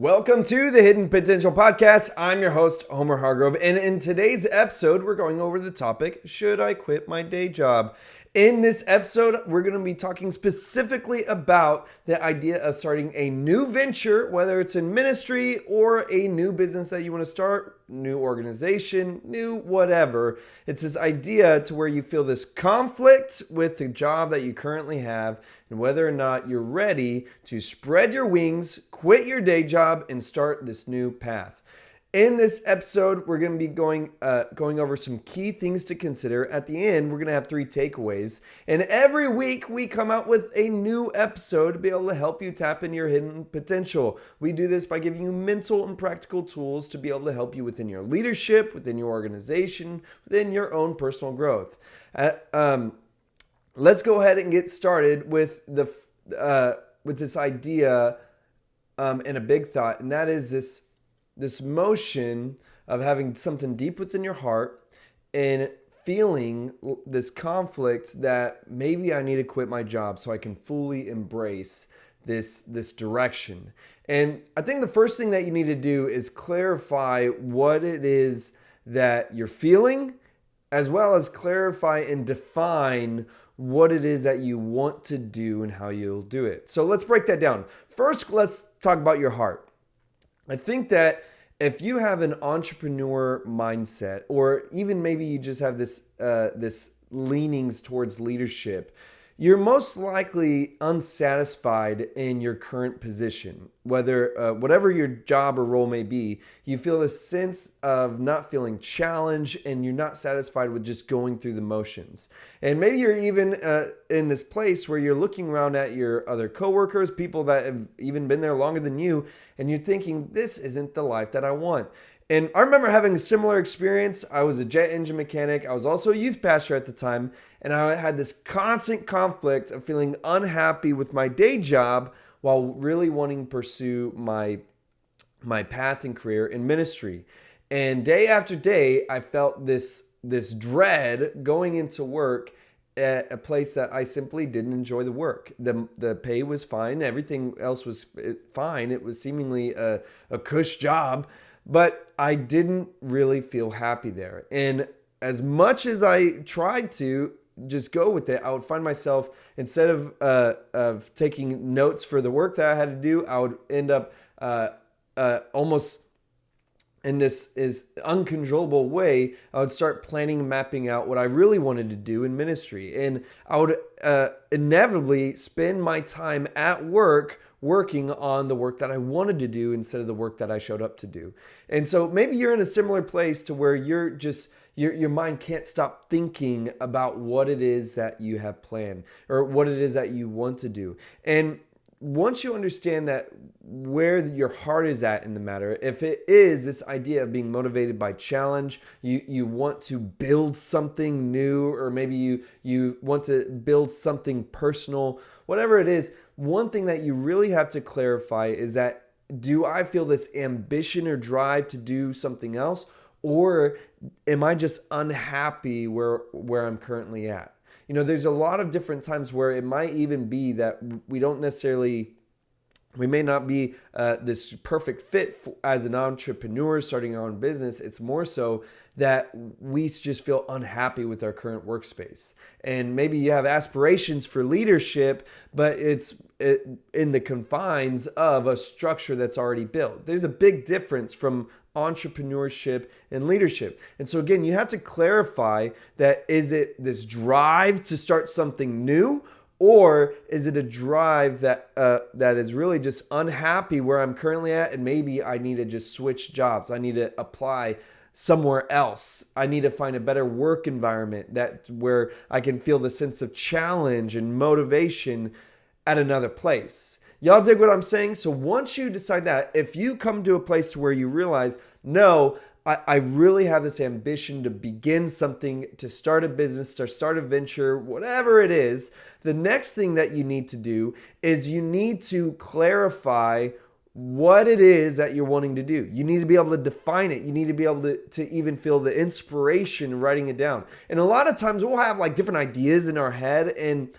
Welcome to the Hidden Potential Podcast. I'm your host, Homer Hargrove, and in today's episode, we're going over the topic, should I quit my day job? In this episode, we're going to be talking specifically about the idea of starting a new venture, whether it's in ministry or a new business that you want to start, new organization, new whatever. It's this idea to where you feel this conflict with the job that you currently have and whether or not you're ready to spread your wings, quit your day job, and start this new path. In this episode, we're going to be going over some key things to consider. At the end, we're going to have 3 takeaways. And every week, we come out with a new episode to be able to help you tap into your hidden potential. We do this by giving you mental and practical tools to be able to help you within your leadership, within your organization, within your own personal growth. Let's go ahead and get started with this idea and a big thought, and that is this motion of having something deep within your heart and feeling this conflict that maybe I need to quit my job so I can fully embrace this direction. And I think the first thing that you need to do is clarify what it is that you're feeling, as well as clarify and define what it is that you want to do and how you'll do it. So let's break that down. First, let's talk about your heart. I think that if you have an entrepreneur mindset, or even maybe you just have this leanings towards leadership, you're most likely unsatisfied in your current position. Whatever your job or role may be, you feel a sense of not feeling challenged and you're not satisfied with just going through the motions. And maybe you're even in this place where you're looking around at your other coworkers, people that have even been there longer than you, and you're thinking, this isn't the life that I want. And I remember having a similar experience. I was a jet engine mechanic. I was also a youth pastor at the time. And I had this constant conflict of feeling unhappy with my day job while really wanting to pursue my path and career in ministry. And day after day, I felt this dread going into work at a place that I simply didn't enjoy the work. The pay was fine. Everything else was fine. It was seemingly a cush job. But I didn't really feel happy there. And as much as I tried to just go with it, I would find myself, instead of taking notes for the work that I had to do, I would end up almost in this is uncontrollable way. I would start planning and mapping out what I really wanted to do in ministry. And I would inevitably spend my time at work working on the work that I wanted to do instead of the work that I showed up to do. And so maybe you're in a similar place to where you're just, your mind can't stop thinking about what it is that you have planned or what it is that you want to do. And once you understand that where your heart is at in the matter, if it is this idea of being motivated by challenge, you want to build something new, or maybe you want to build something personal, whatever it is, one thing that you really have to clarify is that, do I feel this ambition or drive to do something else, or am I just unhappy where I'm currently at? You know, there's a lot of different times where it might even be that we may not be this perfect fit as an entrepreneur starting our own business. It's more so that we just feel unhappy with our current workspace. And maybe you have aspirations for leadership, but it's in the confines of a structure that's already built. There's a big difference from entrepreneurship and leadership. And so again, you have to clarify that, is it this drive to start something new, or is it a drive that is really just unhappy where I'm currently at, and maybe I need to just switch jobs. I need to apply somewhere else. I need to find a better work environment where I can feel the sense of challenge and motivation at another place. Y'all dig what I'm saying? So once you decide that, if you come to a place to where you realize, no, I really have this ambition to begin something, to start a business, to start a venture, whatever it is, the next thing that you need to do is you need to clarify what it is that you're wanting to do. You need to be able to define it. You need to be able to even feel the inspiration writing it down. And a lot of times we'll have like different ideas in our head, and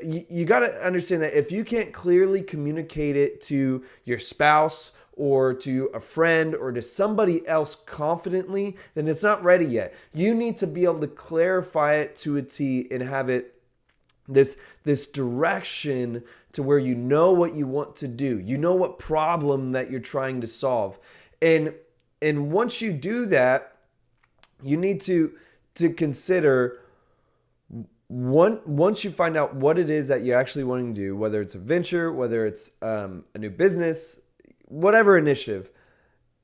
you got to understand that if you can't clearly communicate it to your spouse or to a friend or to somebody else confidently, then it's not ready yet. You need to be able to clarify it to a T and have it this direction to where you know what you want to do. You know what problem that you're trying to solve. And once you do that, you need to consider once you find out what it is that you're actually wanting to do, whether it's a venture, whether it's a new business, whatever initiative,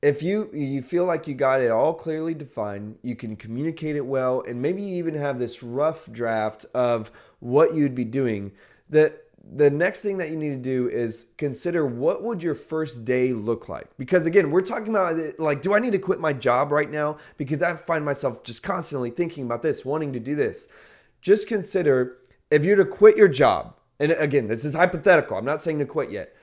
if you feel like you got it all clearly defined, you can communicate it well, and maybe you even have this rough draft of what you'd be doing. The next thing that you need to do is consider what would your first day look like. Because again, we're talking about like, do I need to quit my job right now? Because I find myself just constantly thinking about this, wanting to do this. Just consider if you're to quit your job, and again, this is hypothetical. I'm not saying to quit yet.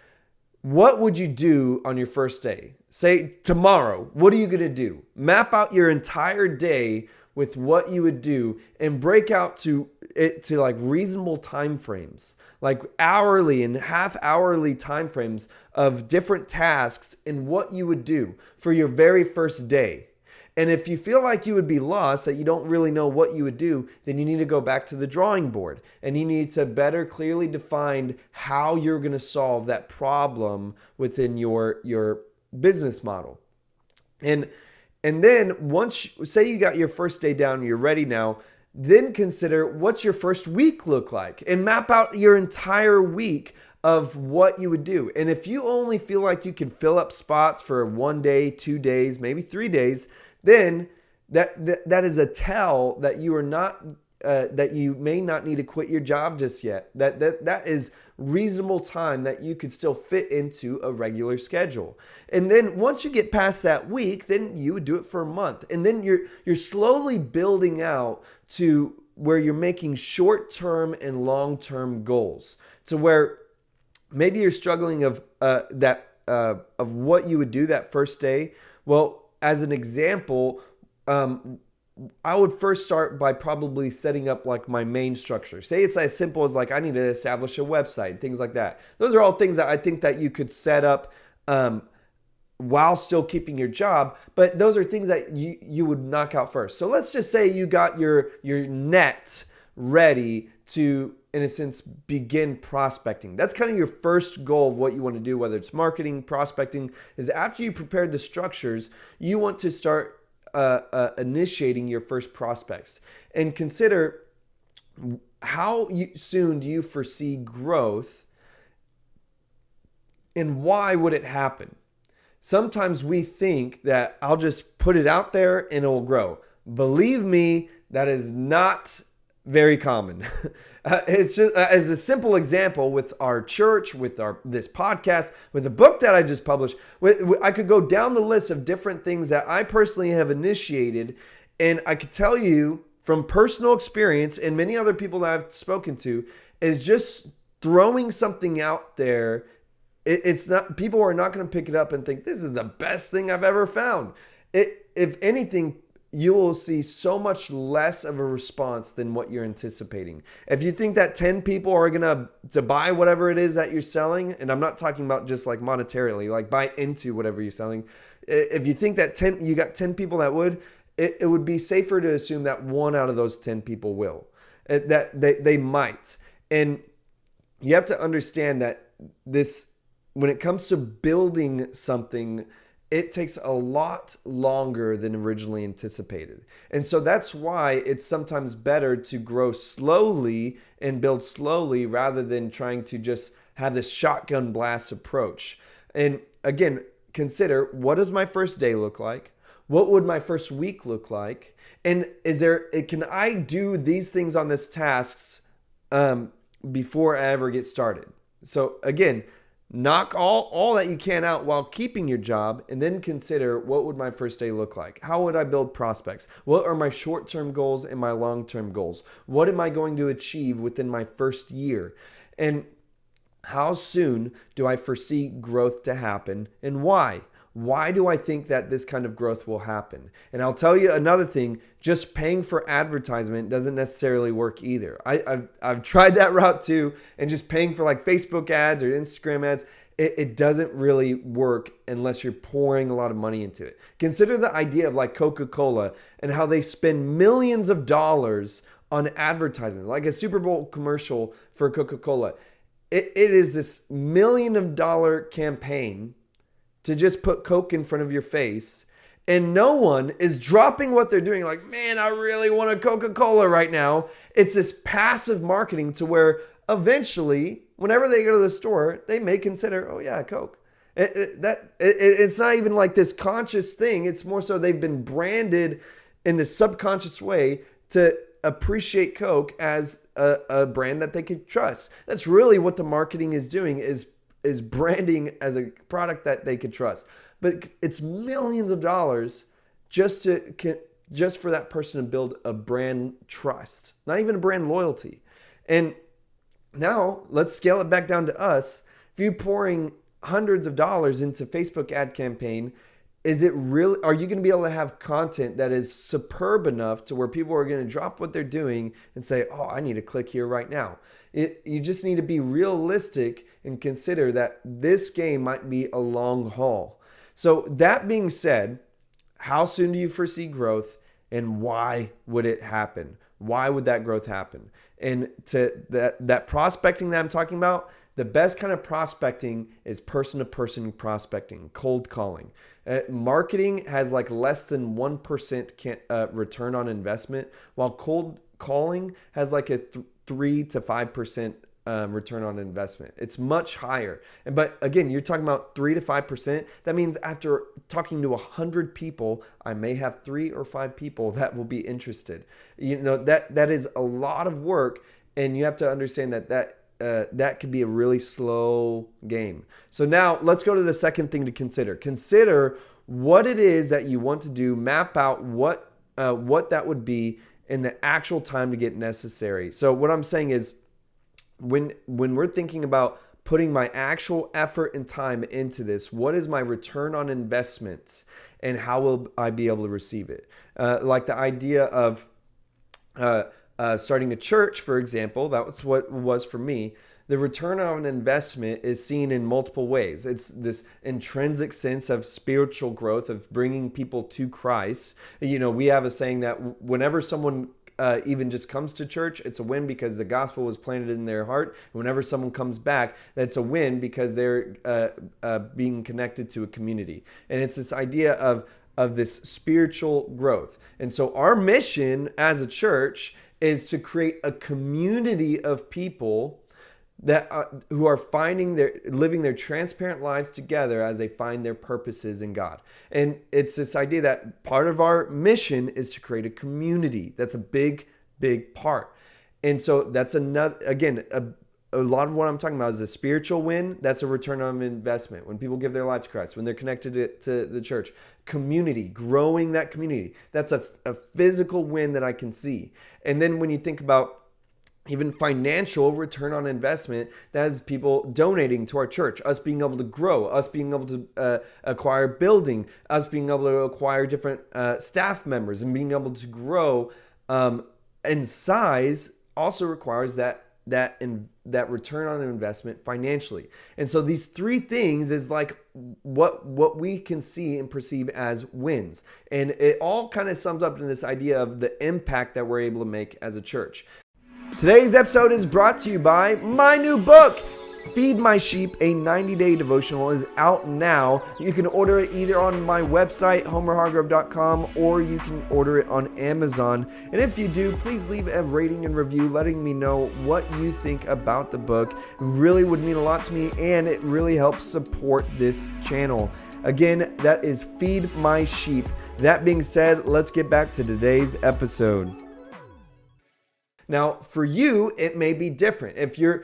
What would you do on your first day? Say tomorrow, what are you going to do? Map out your entire day with what you would do and break out to like reasonable time frames, like hourly and half hourly time frames of different tasks and what you would do for your very first day. And if you feel like you would be lost, that you don't really know what you would do, then you need to go back to the drawing board and you need to better clearly define how you're going to solve that problem within your business model. And then once, say you got your first day down, you're ready now, then consider what's your first week look like and map out your entire week of what you would do. And if you only feel like you can fill up spots for 1 day, 2 days, maybe 3 days, then that is a tell that you are not that you may not need to quit your job just yet. That is reasonable time that you could still fit into a regular schedule. And then once you get past that week, then you would do it for a month. And then you're slowly building out to where you're making short-term and long-term goals. To where maybe you're struggling of what you would do that first day. Well, as an example, I would first start by probably setting up like my main structure. Say it's as simple as like I need to establish a website, things like that. Those are all things that I think that you could set up while still keeping your job, but those are things that you would knock out first. So let's just say you got your net ready to, in a sense, begin prospecting. That's kind of your first goal of what you want to do, whether it's marketing, prospecting, is after you prepared the structures, you want to start initiating your first prospects. And consider how soon do you foresee growth and why would it happen? Sometimes we think that I'll just put it out there and it will grow. Believe me, that is not very common. It's just as a simple example with our church, with this podcast, with the book that I just published. I could go down the list of different things that I personally have initiated, and I could tell you from personal experience and many other people that I've spoken to, is just throwing something out there. It's not, people are not going to pick it up and think this is the best thing I've ever found. If anything, you will see so much less of a response than what you're anticipating. If you think that 10 people are going to buy whatever it is that you're selling, and I'm not talking about just like monetarily, like buy into whatever you're selling. If you think that you got 10 people that would, it would be safer to assume that 1 out of those 10 people will. That they might. And you have to understand that when it comes to building something, it takes a lot longer than originally anticipated. And so that's why it's sometimes better to grow slowly and build slowly rather than trying to just have this shotgun blast approach. And again, consider, what does my first day look like? What would my first week look like? And can I do these things on this tasks before I ever get started? So again, knock all that you can out while keeping your job, and then consider, what would my first day look like? How would I build prospects? What are my short-term goals and my long-term goals? What am I going to achieve within my first year? And how soon do I foresee growth to happen, and why? Why do I think that this kind of growth will happen? And I'll tell you another thing, just paying for advertisement doesn't necessarily work either. I've tried that route too, and just paying for like Facebook ads or Instagram ads, it doesn't really work unless you're pouring a lot of money into it. Consider the idea of like Coca-Cola and how they spend millions of dollars on advertisement, like a Super Bowl commercial for Coca-Cola. It is this $1 million campaign to just put Coke in front of your face, and no one is dropping what they're doing. Like, man, I really want a Coca-Cola right now. It's this passive marketing to where eventually, whenever they go to the store, they may consider, oh yeah, Coke. It's not even like this conscious thing. It's more so they've been branded in this subconscious way to appreciate Coke as a brand that they could trust. That's really what the marketing is doing, is branding as a product that they could trust. But it's millions of dollars just for that person to build a brand trust, not even a brand loyalty. And now let's scale it back down to us. If you're pouring hundreds of dollars into Facebook ad campaign, are you going to be able to have content that is superb enough to where people are going to drop what they're doing and say, oh, I need to click here right now? You just need to be realistic and consider that this game might be a long haul. So that being said, how soon do you foresee growth, and why would it happen? Why would that growth happen? And to that prospecting that I'm talking about, the best kind of prospecting is person-to-person prospecting, cold calling. Marketing has like less than 1% return on investment, while cold calling has like a 3 to 5% return on investment. It's much higher. But again, you're talking about 3 to 5%. That means after talking to 100 people, I may have 3 or 5 people that will be interested. That is a lot of work, and you have to understand that could be a really slow game. So now let's go to the second thing to consider. Consider what it is that you want to do. Map out what that would be in the actual time to get necessary. So what I'm saying is, when we're thinking about putting my actual effort and time into this, what is my return on investment, and how will I be able to receive it? Like the idea of starting a church, for example, that was what it was for me. The return on investment is seen in multiple ways. It's this intrinsic sense of spiritual growth, of bringing people to Christ. We have a saying that whenever someone even just comes to church, it's a win because the gospel was planted in their heart. Whenever someone comes back, that's a win because they're being connected to a community. And it's this idea of this spiritual growth. And so our mission as a church is to create a community of people that who are living their transparent lives together as they find their purposes in God. And it's this idea that part of our mission is to create a community. That's a big, big part. And so that's another, again, a lot of what I'm talking about is a spiritual win. That's a return on investment. When people give their life to Christ, when they're connected to the church, community, growing that community. That's a physical win that I can see. And then when you think about even financial return on investment, that is people donating to our church, us being able to grow, us being able to acquire building, us being able to acquire different staff members, and being able to grow in size also requires that return on investment financially. And so these three things is like what we can see and perceive as wins. And it all kind of sums up in this idea of the impact that we're able to make as a church. Today's episode is brought to you by my new book, Feed My Sheep, a 90-day devotional, is out now. You can order it either on my website, homerhargrove.com, or you can order it on Amazon. And if you do, please leave a rating and review letting me know what you think about the book. It really would mean a lot to me, and it really helps support this channel. Again, that is Feed My Sheep. That being said, let's get back to today's episode. Now, for you, it may be different. If you're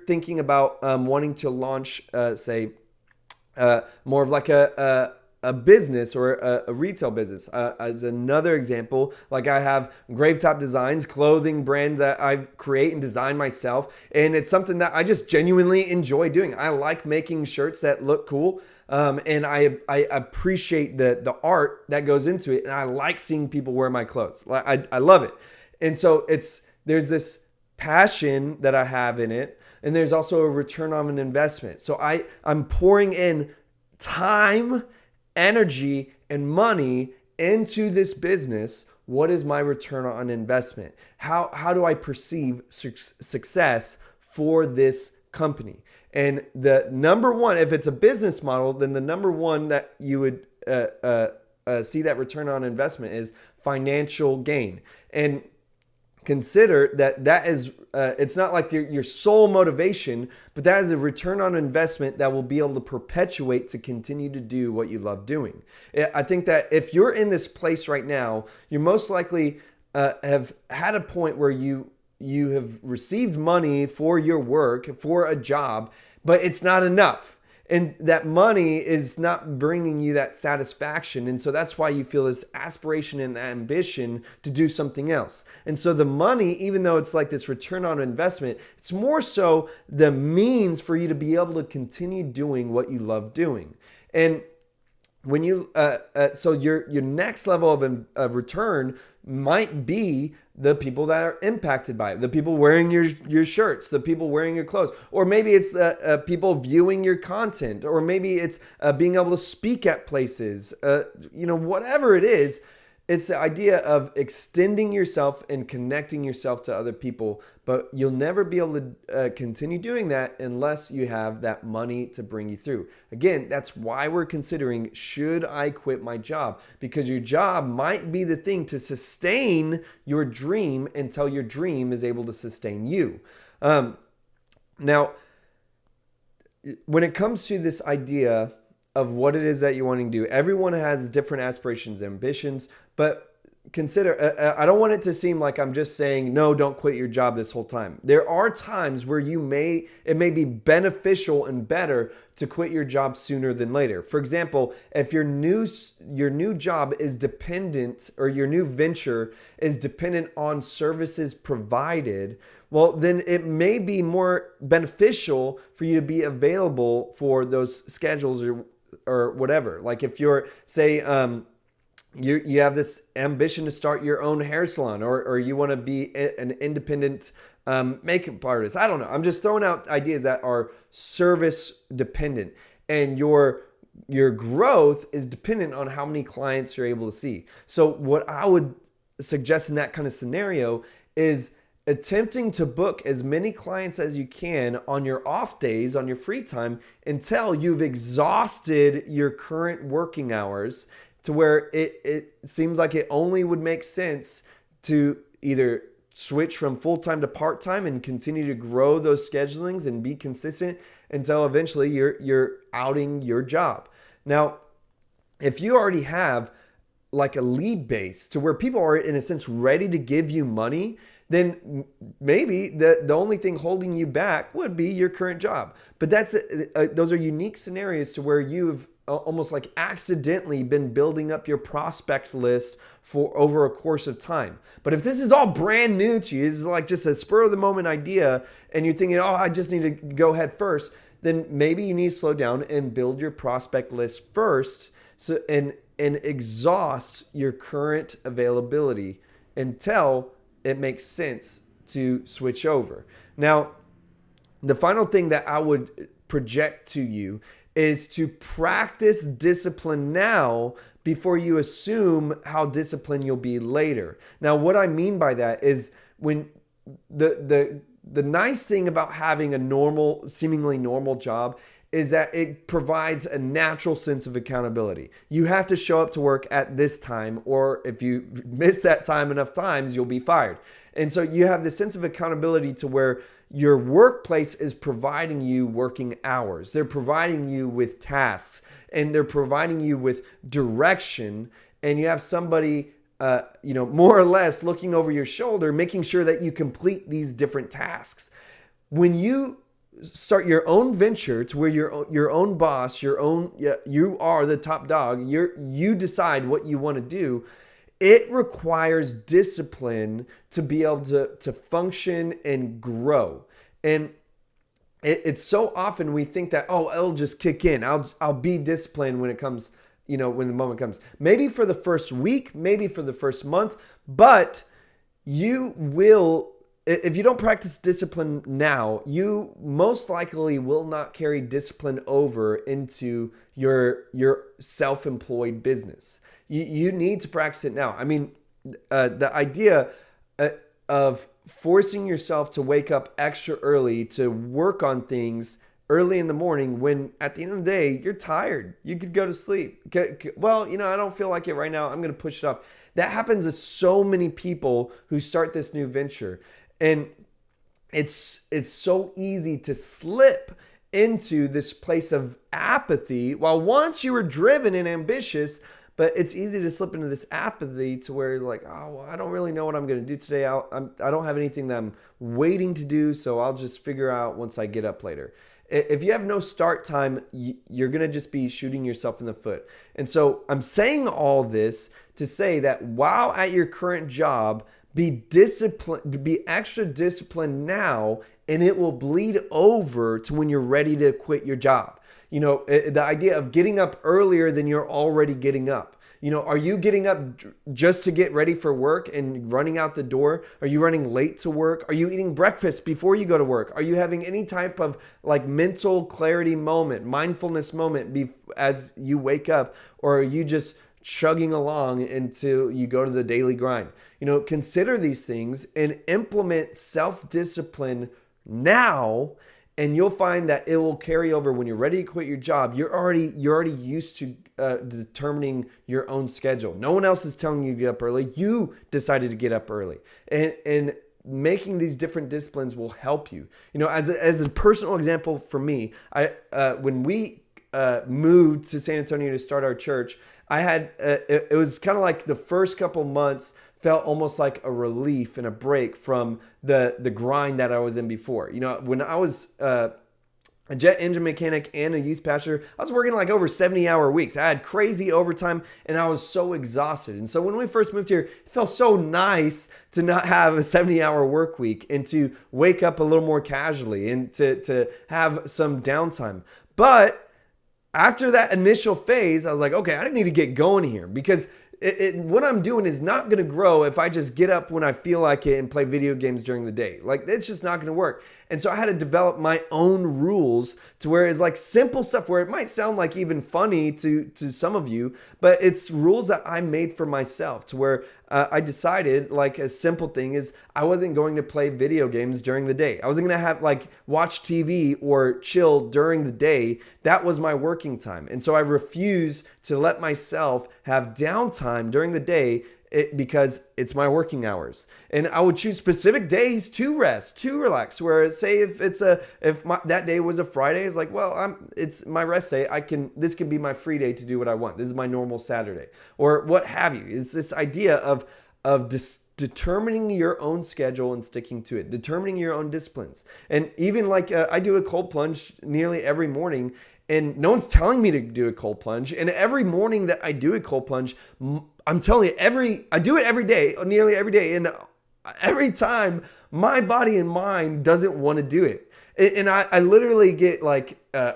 thinking about wanting to launch, more of like a business or a retail business. As another example, like I have Gravetop Designs, clothing brand that I create and design myself, and it's something that I just genuinely enjoy doing. I like making shirts that look cool, and I appreciate the art that goes into it, and I like seeing people wear my clothes. I love it. And so there's this passion that I have in it, and there's also a return on an investment. So I'm pouring in time, energy, and money into this business. What is my return on investment? How do I perceive success for this company? And the number one, if it's a business model, then the number one that you would see that return on investment is financial gain. And consider that is it's not like your sole motivation, but that is a return on investment that will be able to perpetuate to continue to do what you love doing. I think that if you're in this place right now, you most likely have had a point where you have received money for your work, for a job, but it's not enough. And that money is not bringing you that satisfaction. And so that's why you feel this aspiration and ambition to do something else. And so the money, even though it's like this return on investment, it's more so the means for you to be able to continue doing what you love doing. And when you, so your next level of return might be the people that are impacted by it, the people wearing your shirts, the people wearing your clothes, or maybe it's people viewing your content, or maybe it's being able to speak at places, whatever it is. It's the idea of extending yourself and connecting yourself to other people, but you'll never be able to continue doing that unless you have that money to bring you through. Again, that's why we're considering, should I quit my job? Because your job might be the thing to sustain your dream until your dream is able to sustain you. Now, when it comes to this idea of what it is that you're wanting to do, everyone has different aspirations and ambitions, but consider, I don't want it to seem like I'm just saying, no, don't quit your job this whole time. There are times where it may be beneficial and better to quit your job sooner than later. For example, if your new job is dependent, or your new venture is dependent on services provided, well, then it may be more beneficial for you to be available for those schedules or whatever. Like if you're, say, you have this ambition to start your own hair salon, or you want to be an independent makeup artist. I don't know. I'm just throwing out ideas that are service dependent, and your growth is dependent on how many clients you're able to see. So what I would suggest in that kind of scenario is attempting to book as many clients as you can on your off days, on your free time, until you've exhausted your current working hours, to where it seems like it only would make sense to either switch from full-time to part-time and continue to grow those schedulings and be consistent until eventually you're outing your job. Now, if you already have like a lead base to where people are, in a sense, ready to give you money, then maybe the only thing holding you back would be your current job. But those are unique scenarios to where you've almost like accidentally been building up your prospect list for over a course of time. But if this is all brand new to you, this is like just a spur of the moment idea, and you're thinking, oh, I just need to go head first, then maybe you need to slow down and build your prospect list first, and exhaust your current availability until it makes sense to switch over. Now, the final thing that I would project to you is to practice discipline now before you assume how disciplined you'll be later. Now, what I mean by that is, when the nice thing about having a seemingly normal job is that it provides a natural sense of accountability. You have to show up to work at this time, or if you miss that time enough times, you'll be fired. And so you have this sense of accountability to where your workplace is providing you working hours. They're providing you with tasks, and they're providing you with direction, and you have somebody more or less looking over your shoulder, making sure that you complete these different tasks. When you start your own venture to where you're your own boss, you are the top dog, you decide what you want to do, it requires discipline to be able to function and grow. And it's so often we think that, oh, it'll just kick in. I'll be disciplined when it comes, when the moment comes. Maybe for the first week, maybe for the first month, but you will if you don't practice discipline now, you most likely will not carry discipline over into your self-employed business. You need to practice it now. I mean, the idea of forcing yourself to wake up extra early to work on things early in the morning when at the end of the day you're tired, you could go to sleep. Well, I don't feel like it right now, I'm going to push it off. That happens to so many people who start this new venture, and it's so easy to slip into this place of apathy. While once you were driven and ambitious, but it's easy to slip into this apathy to where you're like, oh, well, I don't really know what I'm going to do today. I don't have anything that I'm waiting to do, so I'll just figure out once I get up later. If you have no start time, you're going to just be shooting yourself in the foot. And so I'm saying all this to say that while at your current job, be disciplined, be extra disciplined now, and it will bleed over to when you're ready to quit your job. The idea of getting up earlier than you're already getting up. Are you getting up just to get ready for work and running out the door? Are you running late to work? Are you eating breakfast before you go to work? Are you having any type of like mental clarity moment, mindfulness moment as you wake up? Or are you just chugging along until you go to the daily grind? Consider these things and implement self-discipline now, and you'll find that it will carry over when you're ready to quit your job. You're already used to determining your own schedule. No one else is telling you to get up early. You decided to get up early, and making these different disciplines will help you. As a personal example for me, when we moved to San Antonio to start our church, I had it was kind of like the first couple months felt almost like a relief and a break from the grind that I was in before. When I was a jet engine mechanic and a youth pastor, I was working like over 70-hour weeks. I had crazy overtime and I was so exhausted. And so when we first moved here, it felt so nice to not have a 70-hour work week and to wake up a little more casually and to have some downtime. But after that initial phase, I was like, okay, I need to get going here, because what I'm doing is not going to grow if I just get up when I feel like it and play video games during the day. Like, it's just not going to work. And so I had to develop my own rules to where it's like simple stuff where it might sound like even funny to some of you, but it's rules that I made for myself to where I decided, like, a simple thing is I wasn't going to play video games during the day. I wasn't going to have watch TV or chill during the day. That was my working time. And so I refused to let myself have downtime during the day because it's my working hours. And I would choose specific days to rest, to relax. Where say if that day was a Friday, it's like, well, it's my rest day. This can be my free day to do what I want. This is my normal Saturday, or what have you. It's this idea of determining your own schedule and sticking to it, determining your own disciplines. And even I do a cold plunge nearly every morning, and no one's telling me to do a cold plunge. And every morning that I do a cold plunge, I'm telling you, I do it every day, nearly every day. And every time my body and mind doesn't want to do it. And I literally get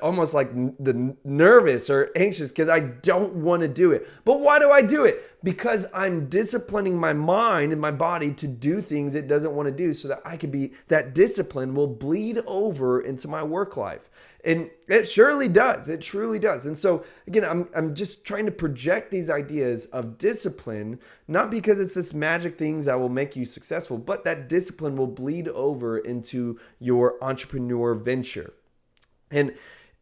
almost like the nervous or anxious because I don't want to do it. But why do I do it? Because I'm disciplining my mind and my body to do things it doesn't want to do, so that that discipline will bleed over into my work life. And it surely does. It truly does. And so again, I'm just trying to project these ideas of discipline, not because it's this magic things that will make you successful, but that discipline will bleed over into your entrepreneur venture. And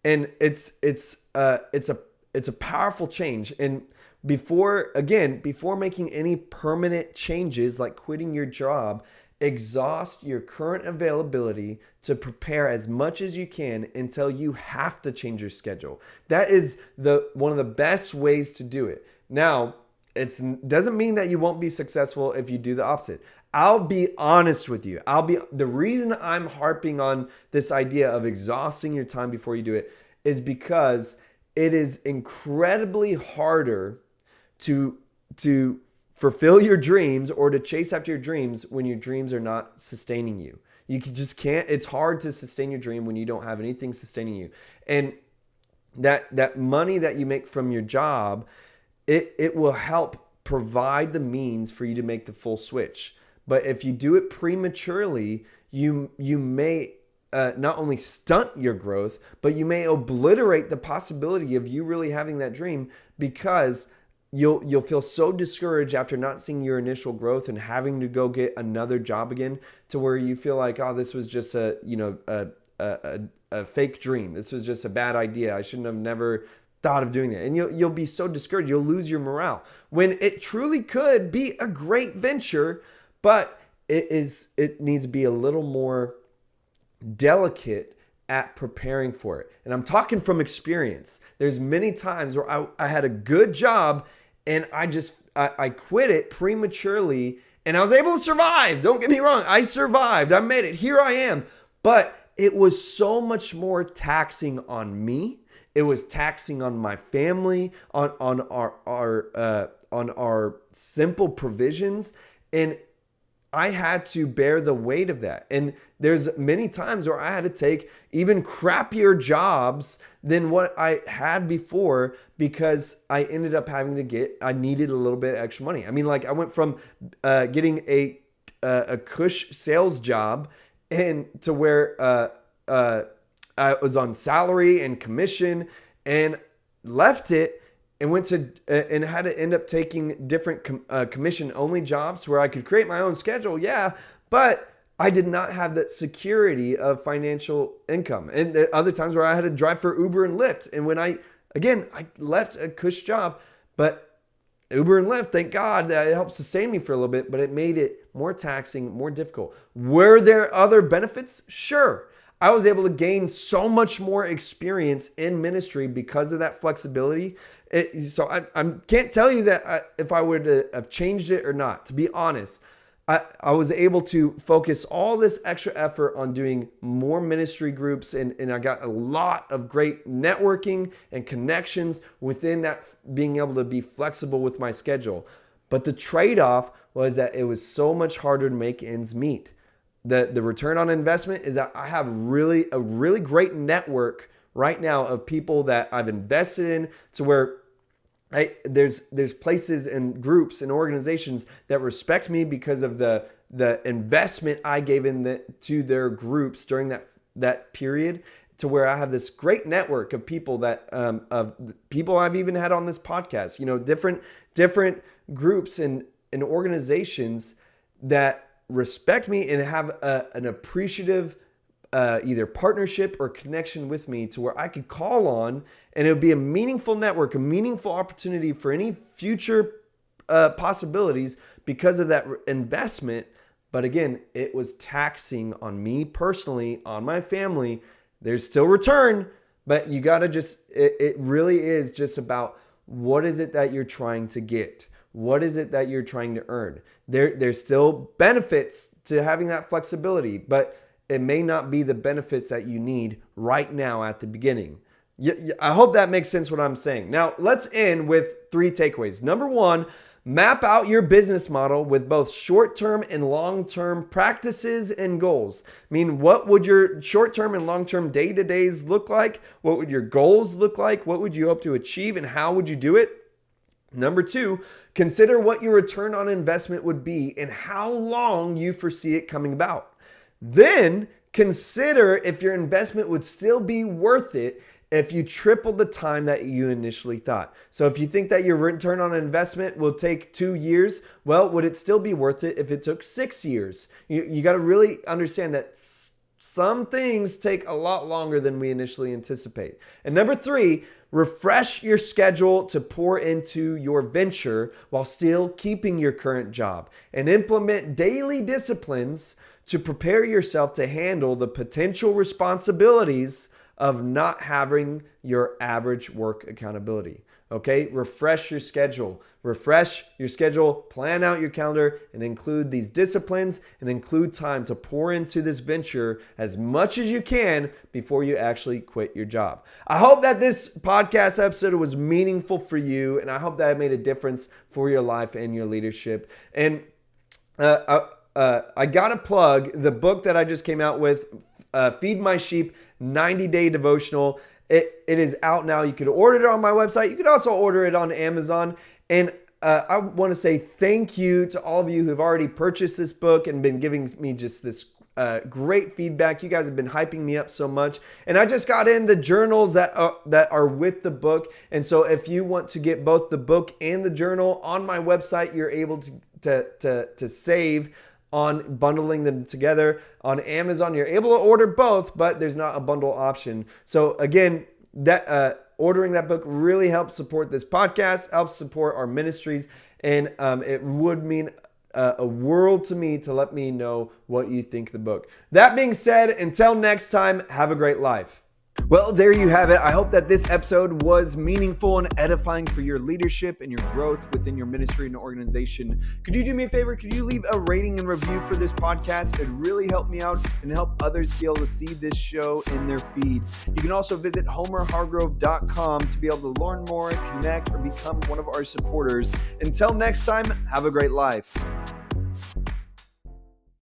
it's a powerful change. And before making any permanent changes like quitting your job, exhaust your current availability to prepare as much as you can until you have to change your schedule. That is one of the best ways to do it. Now, it doesn't mean that you won't be successful if you do the opposite. I'll be honest with you. The reason I'm harping on this idea of exhausting your time before you do it is because it is incredibly harder to fulfill your dreams or to chase after your dreams when your dreams are not sustaining you. You just can't. It's hard to sustain your dream when you don't have anything sustaining you. And that money that you make from your job, it will help provide the means for you to make the full switch. But if you do it prematurely, you may not only stunt your growth, but you may obliterate the possibility of you really having that dream, because you'll feel so discouraged after not seeing your initial growth and having to go get another job again, to where you feel like, oh, this was just a fake dream. This was just a bad idea. I shouldn't have never thought of doing that. And you'll be so discouraged. You'll lose your morale when it truly could be a great venture, but it needs to be a little more delicate at preparing for it. And I'm talking from experience. There's many times where I had a good job and I quit it prematurely, and I was able to survive. Don't get me wrong. I survived. I made it. Here I am. But it was so much more taxing on me. It was taxing on my family, on our simple provisions, and I had to bear the weight of that. And there's many times where I had to take even crappier jobs than what I had before, because I ended up having to I needed a little bit extra money. I mean, like, I went from getting a cush sales job and to where I was on salary and commission, and left it and went to and had to end up taking different commission only jobs where I could create my own schedule. Yeah, but I did not have that security of financial income. And the other times where I had to drive for Uber and Lyft. And when I left a cush job, but Uber and Lyft, thank God, that it helped sustain me for a little bit, but it made it more taxing, more difficult. Were there other benefits? Sure. I was able to gain so much more experience in ministry because of that flexibility. So I can't tell you that if I would have changed it or not. To be honest, I was able to focus all this extra effort on doing more ministry groups, and I got a lot of great networking and connections within that, being able to be flexible with my schedule. But the trade-off was that it was so much harder to make ends meet. The return on investment is that I have a really great network right now of people that I've invested in, to where there's places and groups and organizations that respect me because of the investment I gave to their groups during that period, to where I have this great network of people of people I've even had on this podcast, different groups and organizations that respect me and have an appreciative either partnership or connection with me, to where I could call on, and it would be a meaningful network, a meaningful opportunity for any future possibilities because of that investment. But again, it was taxing on me personally, on my family. There's still return, but you got to it really is just about, what is it that you're trying to get? What is it that you're trying to earn? There's still benefits to having that flexibility, but it may not be the benefits that you need right now at the beginning. I hope that makes sense what I'm saying. Now, let's end with 3 takeaways. Number 1, map out your business model with both short-term and long-term practices and goals. I mean, what would your short-term and long-term day-to-days look like? What would your goals look like? What would you hope to achieve, and how would you do it? Number 2, consider what your return on investment would be and how long you foresee it coming about. Then consider if your investment would still be worth it if you tripled the time that you initially thought. So if you think that your return on investment will take 2 years, well, would it still be worth it if it took 6 years? You got to really understand that some things take a lot longer than we initially anticipate. And number 3, refresh your schedule to pour into your venture while still keeping your current job, and implement daily disciplines to prepare yourself to handle the potential responsibilities of not having your average work accountability. Okay? Refresh your schedule. Plan out your calendar, and include these disciplines, and include time to pour into this venture as much as you can before you actually quit your job. I hope that this podcast episode was meaningful for you, and I hope that it made a difference for your life and your leadership. And I got to plug the book that I just came out with, Feed My Sheep 90-Day Devotional. It is out now. You could order it on my website. You could also order it on Amazon. And I want to say thank you to all of you who've already purchased this book and been giving me just this great feedback. You guys have been hyping me up so much. And I just got in the journals that are with the book. And so if you want to get both the book and the journal on my website, you're able to save on bundling them together. On Amazon, you're able to order both, but there's not a bundle option. So again, that ordering that book really helps support this podcast, helps support our ministries, and it would mean a world to me to let me know what you think of the book. That being said, until next time, have a great life. Well, there you have it. I hope that this episode was meaningful and edifying for your leadership and your growth within your ministry and organization. Could you do me a favor? Could you leave a rating and review for this podcast? It'd really help me out and help others be able to see this show in their feed. You can also visit homerhargrove.com to be able to learn more, connect, or become one of our supporters. Until next time, have a great life.